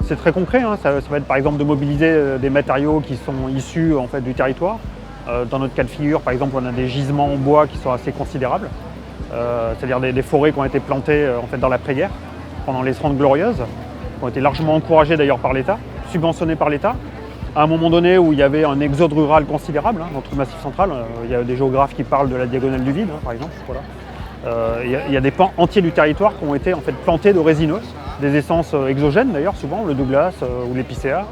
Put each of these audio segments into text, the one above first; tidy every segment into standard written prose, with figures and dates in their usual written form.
C'est très concret, hein. Ça va être par exemple de mobiliser des matériaux qui sont issus en fait, du territoire. Dans notre cas de figure, par exemple, on a des gisements en bois qui sont assez considérables, c'est-à-dire des forêts qui ont été plantées en fait, dans l'après-guerre, pendant les 30 Glorieuses, qui ont été largement encouragées d'ailleurs par l'État, subventionnées par l'État. À un moment donné où il y avait un exode rural considérable, hein, dans tout le Massif central, il y a des géographes qui parlent de la diagonale du vide, hein, par exemple. Voilà. Il y a des pans entiers du territoire qui ont été en fait, plantés de résineux, des essences exogènes d'ailleurs, souvent, le Douglas ou l'épicéa.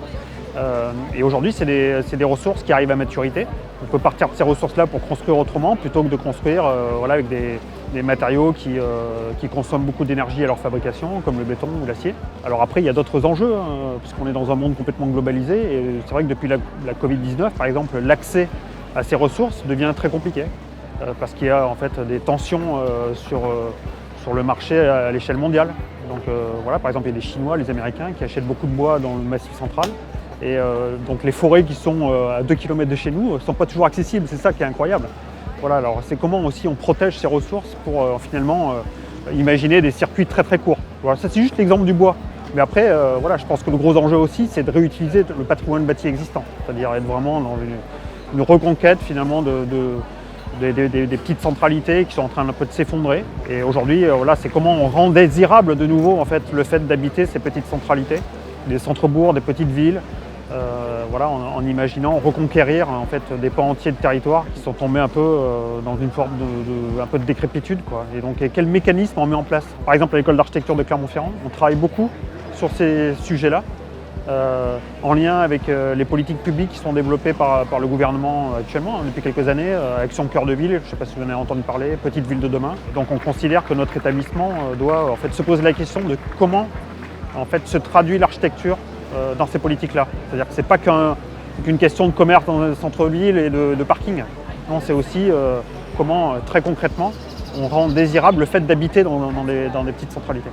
Et aujourd'hui, c'est des ressources qui arrivent à maturité. On peut partir de ces ressources-là pour construire autrement, plutôt que de construire voilà, avec des matériaux qui consomment beaucoup d'énergie à leur fabrication, comme le béton ou l'acier. Alors après, il y a d'autres enjeux, hein, puisqu'on est dans un monde complètement globalisé. Et c'est vrai que depuis la Covid-19, par exemple, l'accès à ces ressources devient très compliqué, parce qu'il y a en fait des tensions sur le marché à l'échelle mondiale. Donc voilà, par exemple, il y a des Chinois, les Américains, qui achètent beaucoup de bois dans le Massif central. Et donc les forêts qui sont à 2 km de chez nous ne sont pas toujours accessibles, c'est ça qui est incroyable. Voilà, alors c'est comment aussi on protège ces ressources pour finalement imaginer des circuits très très courts. Voilà, ça c'est juste l'exemple du bois. Mais après, voilà, je pense que le gros enjeu aussi, c'est de réutiliser le patrimoine bâti existant, c'est-à-dire être vraiment dans une reconquête finalement des petites centralités qui sont en train un peu de s'effondrer. Et aujourd'hui, voilà, c'est comment on rend désirable de nouveau en fait, le fait d'habiter ces petites centralités, des centres-bourgs, des petites villes. Voilà, en imaginant reconquérir en fait, des pans entiers de territoire qui sont tombés un peu dans une forme un peu de décrépitude, quoi. Et donc quel mécanisme on met en place? Par exemple à l'école d'architecture de Clermont-Ferrand, on travaille beaucoup sur ces sujets-là, en lien avec les politiques publiques qui sont développées par le gouvernement actuellement, hein, depuis quelques années, Action Cœur de Ville, je ne sais pas si vous en avez entendu parler, Petite Ville de demain. Donc on considère que notre établissement doit en fait, se poser la question de comment en fait, se traduit l'architecture dans ces politiques-là. C'est-à-dire que ce n'est pas qu'une question de commerce dans le centre-ville et de parking. Non, c'est aussi comment, très concrètement, on rend désirable le fait d'habiter dans des petites centralités.